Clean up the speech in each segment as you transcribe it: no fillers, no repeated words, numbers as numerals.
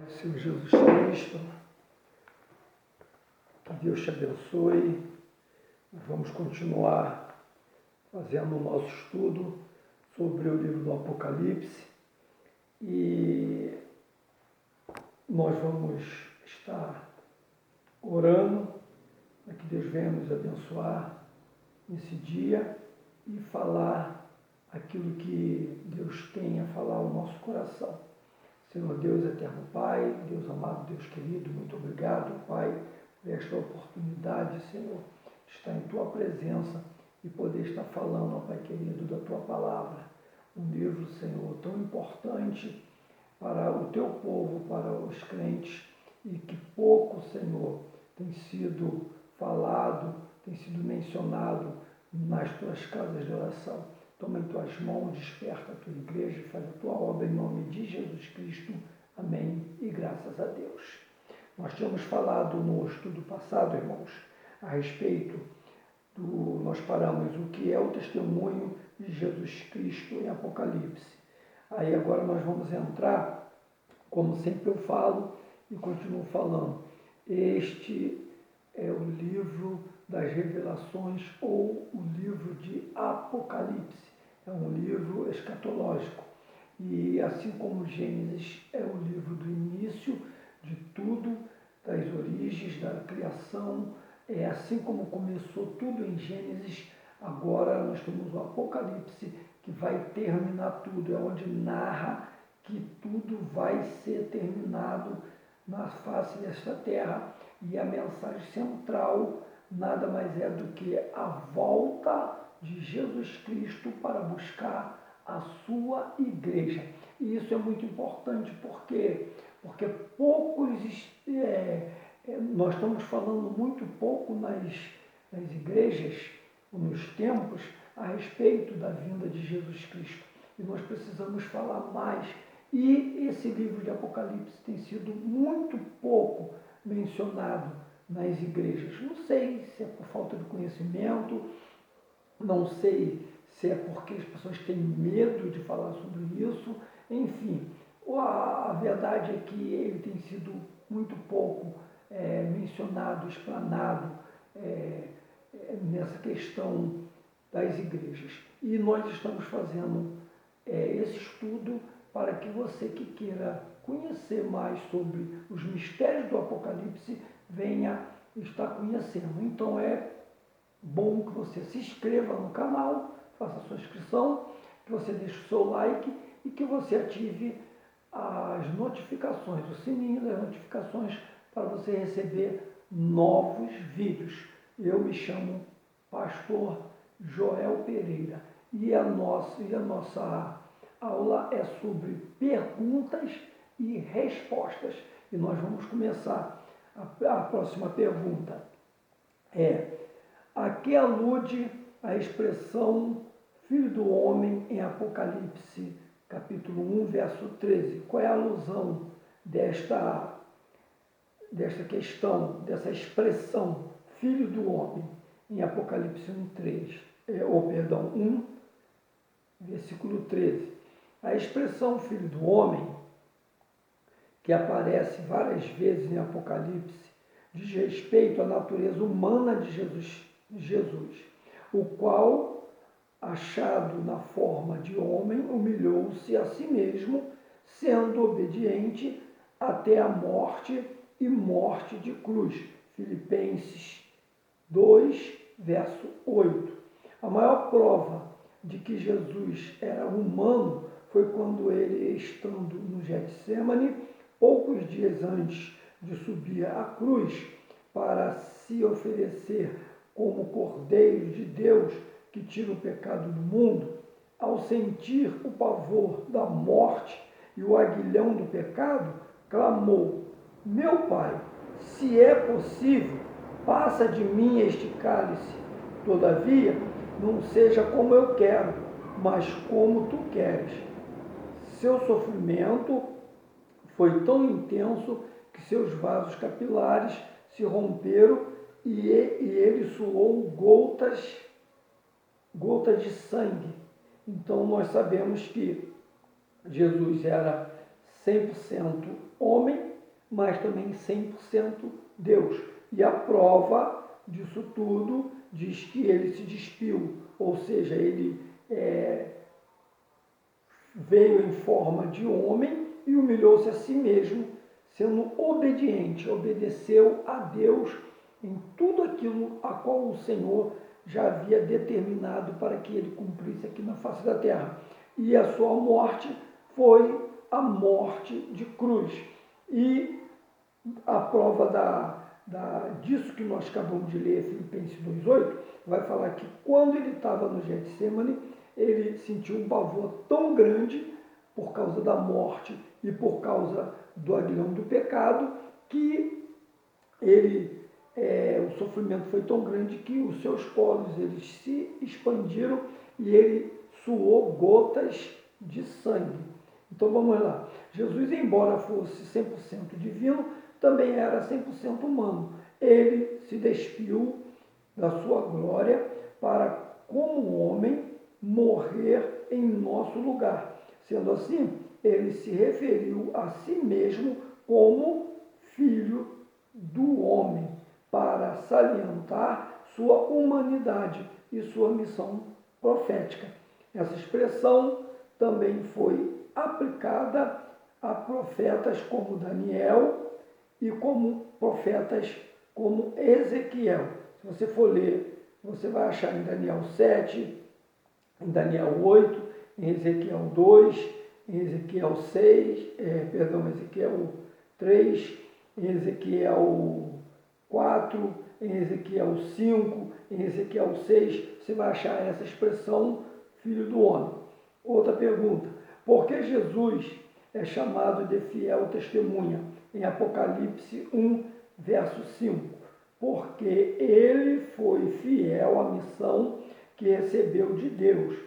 Senhor Jesus Cristo, que Deus te abençoe. Vamos continuar fazendo o nosso estudo sobre o livro do Apocalipse e nós vamos estar orando para que Deus venha nos abençoar nesse dia e falar aquilo que Deus tem a falar ao nosso coração. Senhor Deus, eterno Pai, Deus amado, Deus querido, muito obrigado, Pai, por esta oportunidade, Senhor, de estar em Tua presença e poder estar falando, ó Pai querido, da Tua palavra. Um livro, Senhor, tão importante para o Teu povo, para os crentes, e que pouco, Senhor, tem sido falado, tem sido mencionado nas Tuas casas de oração. Toma em Tuas mãos, desperta a Tua igreja e faz a Tua obra em nome de Jesus Cristo. Amém. E graças a Deus. Nós tínhamos falado no estudo passado, irmãos, a respeito nós paramos o que é o testemunho de Jesus Cristo em Apocalipse. Aí agora nós vamos entrar, como sempre eu falo e continuo falando, este é o livro das revelações ou o livro de Apocalipse. É um livro escatológico. E assim como Gênesis é o livro do início de tudo, das origens, da criação, assim como começou tudo em Gênesis, agora nós temos o Apocalipse, que vai terminar tudo, é onde narra que tudo vai ser terminado na face desta terra. E a mensagem central nada mais é do que a volta de Jesus Cristo para buscar a sua igreja. E isso é muito importante porque nós estamos falando muito pouco nas igrejas, nos templos, a respeito da vinda de Jesus Cristo. E nós precisamos falar mais. E esse livro de Apocalipse tem sido muito pouco mencionado nas igrejas. Não sei se é por falta de conhecimento, não sei se é porque as pessoas têm medo de falar sobre isso, enfim. A verdade é que ele tem sido muito pouco mencionado, explanado nessa questão das igrejas. E nós estamos fazendo esse estudo para que você que queira conhecer mais sobre os mistérios do Apocalipse venha estar conhecendo. Então é bom que você se inscreva no canal, faça a sua inscrição, que você deixe o seu like e que você ative as notificações, o sininho das notificações para você receber novos vídeos. Eu me chamo Pastor Joel Pereira e a nossa aula é sobre perguntas e respostas. E nós vamos começar. A próxima pergunta a que alude a expressão Filho do Homem em Apocalipse, capítulo 1, verso 13? Qual é a alusão desta questão, dessa expressão Filho do Homem em Apocalipse 1, versículo 13? A expressão Filho do Homem, que aparece várias vezes em Apocalipse, diz respeito à natureza humana de Jesus, o qual, achado na forma de homem, humilhou-se a si mesmo, sendo obediente até a morte e morte de cruz. Filipenses 2, verso 8. A maior prova de que Jesus era humano foi quando ele, estando no Getsêmani, poucos dias antes de subir à cruz para se oferecer como Cordeiro de Deus que tira o pecado do mundo, ao sentir o pavor da morte e o aguilhão do pecado, clamou: meu Pai, se é possível, passa de mim este cálice. Todavia, não seja como eu quero, mas como tu queres. Seu sofrimento foi tão intenso que seus vasos capilares se romperam e ele suou gotas de sangue. Então nós sabemos que Jesus era 100% homem mas também 100% Deus. E a prova disso tudo diz que ele se despiu, ou seja, ele veio em forma de homem e humilhou-se a si mesmo, sendo obediente, obedeceu a Deus em tudo aquilo a qual o Senhor já havia determinado para que ele cumprisse aqui na face da terra. E a sua morte foi a morte de cruz. E a prova disso que nós acabamos de ler, Filipenses 2,8, vai falar que quando ele estava no Getsemane, ele sentiu um pavor tão grande por causa da morte e por causa do aguilhão do pecado, que o sofrimento foi tão grande que os seus poros eles se expandiram e ele suou gotas de sangue. Então vamos lá. Jesus, embora fosse 100% divino, também era 100% humano. Ele se despiu da sua glória para, como homem, morrer em nosso lugar. Sendo assim, ele se referiu a si mesmo como filho do homem, para salientar sua humanidade e sua missão profética. Essa expressão também foi aplicada a profetas como Daniel e como profetas como Ezequiel. Se você for ler, você vai achar em Daniel 7, em Daniel 8, em Ezequiel 2, em Ezequiel 6, Ezequiel 3, em Ezequiel 4, em Ezequiel 5, em Ezequiel 6, você vai achar essa expressão, filho do homem. Outra pergunta, por que Jesus é chamado de fiel testemunha em Apocalipse 1, verso 5? Porque ele foi fiel à missão que recebeu de Deus,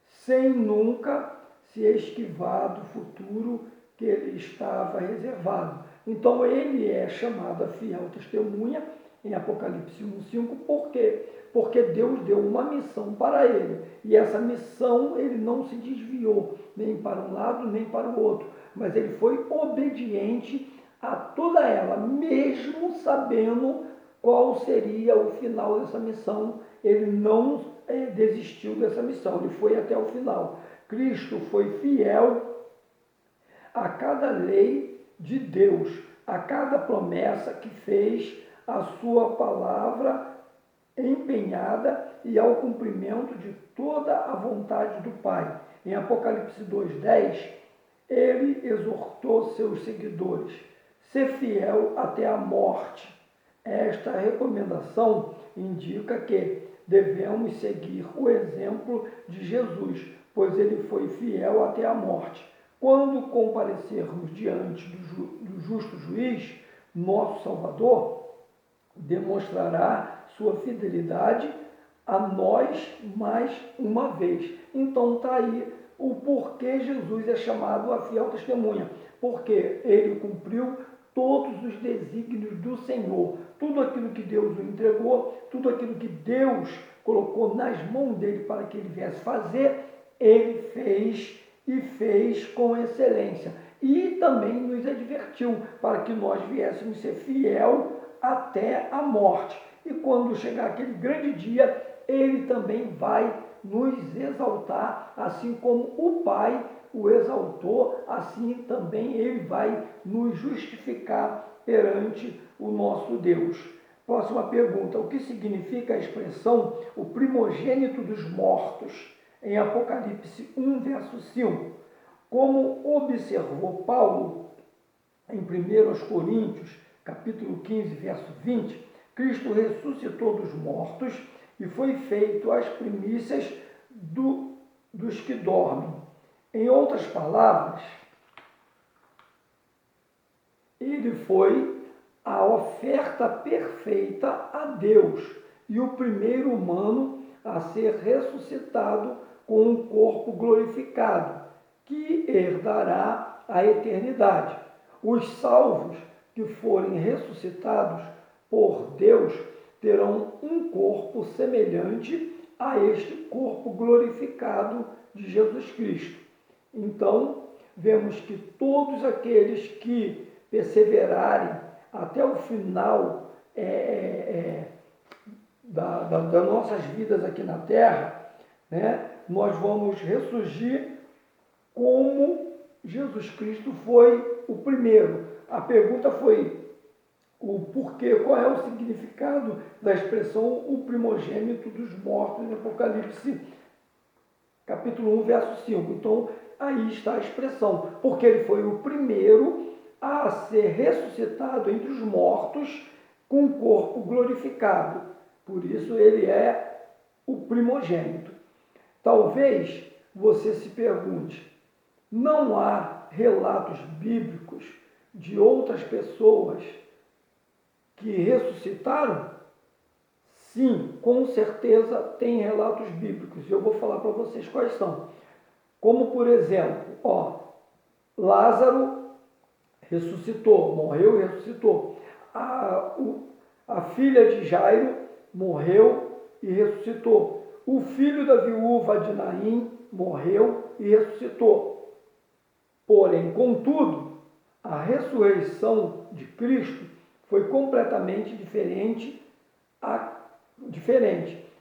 sem nunca se esquivar do futuro que ele estava reservado. Então ele é chamado a fiel testemunha em Apocalipse 1:5, por quê? Porque Deus deu uma missão para ele, e essa missão ele não se desviou nem para um lado nem para o outro, mas ele foi obediente a toda ela, mesmo sabendo qual seria o final dessa missão. Ele não desistiu dessa missão, ele foi até o final. Cristo foi fiel a cada lei de Deus, a cada promessa que fez, a sua palavra empenhada e ao cumprimento de toda a vontade do Pai. Em Apocalipse 2:10, ele exortou seus seguidores: ser fiel até a morte. Esta recomendação indica que devemos seguir o exemplo de Jesus, pois ele foi fiel até a morte. Quando comparecermos diante do justo juiz, nosso Salvador demonstrará sua fidelidade a nós mais uma vez. Então está aí o porquê Jesus é chamado a fiel testemunha, porque ele cumpriu todos os desígnios do Senhor, tudo aquilo que Deus o entregou, tudo aquilo que Deus colocou nas mãos dele para que ele viesse fazer, ele fez e fez com excelência. E também nos advertiu para que nós viéssemos ser fiel até a morte. E quando chegar aquele grande dia, ele também vai nos exaltar, assim como o Pai o exaltou, assim também ele vai nos justificar perante o nosso Deus. Próxima pergunta, o que significa a expressão o primogênito dos mortos em Apocalipse 1, verso 5? Como observou Paulo em 1 Coríntios, capítulo 15, verso 20, Cristo ressuscitou dos mortos e foi feito as primícias dos que dormem. Em outras palavras, ele foi a oferta perfeita a Deus e o primeiro humano a ser ressuscitado com um corpo glorificado, que herdará a eternidade. Os salvos que forem ressuscitados por Deus terão um corpo semelhante a este corpo glorificado de Jesus Cristo. Então, vemos que todos aqueles que perseverarem até o final das nossas vidas aqui na Terra, né, nós vamos ressurgir como Jesus Cristo foi o primeiro. A pergunta foi o porquê, qual é o significado da expressão o primogênito dos mortos em Apocalipse capítulo 1, verso 5. Então, aí está a expressão, porque ele foi o primeiro a ser ressuscitado entre os mortos com o corpo glorificado. Por isso ele é o primogênito. Talvez você se pergunte, não há relatos bíblicos de outras pessoas que ressuscitaram? Sim, com certeza tem relatos bíblicos. E eu vou falar para vocês quais são. Como, por exemplo, Lázaro ressuscitou, morreu e ressuscitou. A filha de Jairo morreu e ressuscitou. O filho da viúva de Naim morreu e ressuscitou. Porém, contudo, a ressurreição de Cristo foi completamente diferente.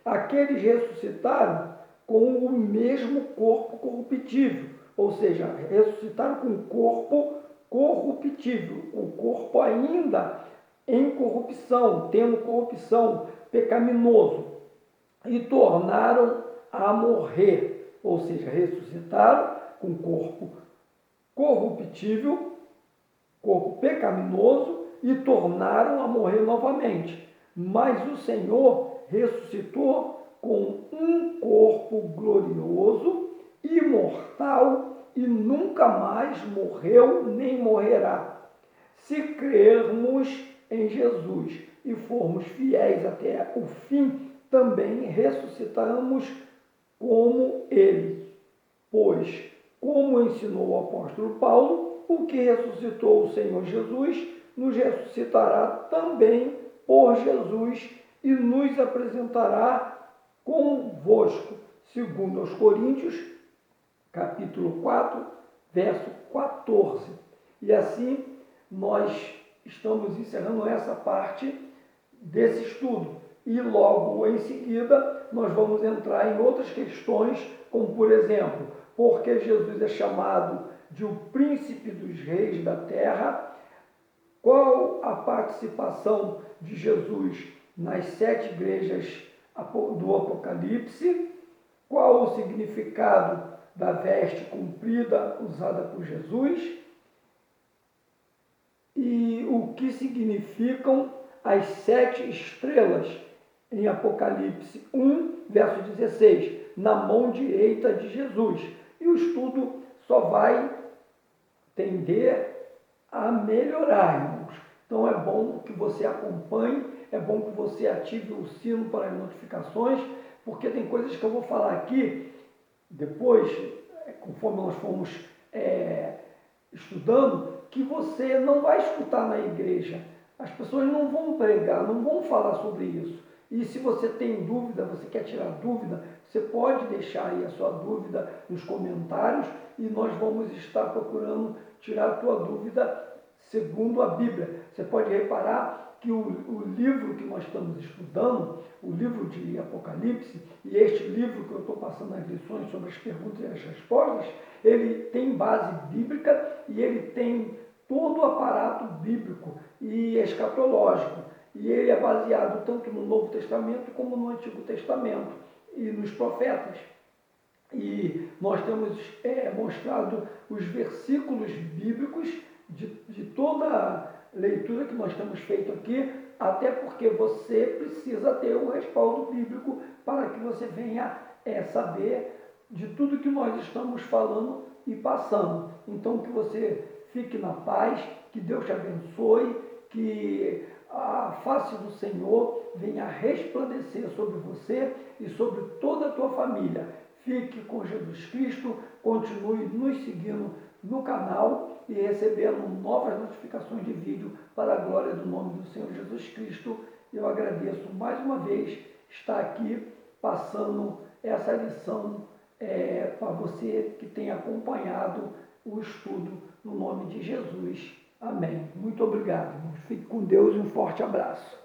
Aqueles ressuscitaram com o mesmo corpo corruptível, ou seja, ressuscitaram com o corpo corruptível, o corpo ainda em corrupção, tendo corrupção, pecaminoso, e tornaram a morrer, ou seja, ressuscitaram com corpo corruptível, corpo pecaminoso, e tornaram a morrer novamente. Mas o Senhor ressuscitou com um corpo glorioso, imortal, e nunca mais morreu nem morrerá. Se crermos em Jesus e formos fiéis até o fim, também ressuscitaremos como ele. Pois, como ensinou o apóstolo Paulo, o que ressuscitou o Senhor Jesus nos ressuscitará também por Jesus e nos apresentará convosco, segundo aos Coríntios, capítulo 4, verso 14. E assim nós estamos encerrando essa parte desse estudo. E logo em seguida nós vamos entrar em outras questões, como por exemplo, por que Jesus é chamado de o príncipe dos reis da terra? Qual a participação de Jesus nas 7 igrejas do Apocalipse? Qual o significado da veste comprida usada por Jesus? E o que significam as 7 estrelas em Apocalipse 1, verso 16, na mão direita de Jesus? E o estudo só vai tender a melhorar, irmãos. Então é bom que você acompanhe, é bom que você ative o sino para as notificações, porque tem coisas que eu vou falar aqui depois, conforme nós formos estudando, que você não vai escutar na igreja. As pessoas não vão pregar, não vão falar sobre isso. E se você tem dúvida, você quer tirar dúvida, você pode deixar aí a sua dúvida nos comentários e nós vamos estar procurando tirar a tua dúvida segundo a Bíblia. Você pode reparar que o livro que nós estamos estudando, o livro de Apocalipse, e este livro que eu estou passando as lições sobre as perguntas e as respostas, ele tem base bíblica e ele tem todo o aparato bíblico e escatológico. E ele é baseado tanto no Novo Testamento como no Antigo Testamento e nos profetas. E nós temos mostrado os versículos bíblicos de toda a leitura que nós temos feito aqui, até porque você precisa ter um respaldo bíblico para que você venha saber de tudo que nós estamos falando e passando. Então, que você fique na paz, que Deus te abençoe, que a face do Senhor venha resplandecer sobre você e sobre toda a tua família. Fique com Jesus Cristo, continue nos seguindo no canal e recebendo novas notificações de vídeo para a glória do nome do Senhor Jesus Cristo. Eu agradeço mais uma vez estar aqui passando essa lição para você que tem acompanhado o estudo no nome de Jesus. Amém. Muito obrigado, irmãos. Fique com Deus e um forte abraço.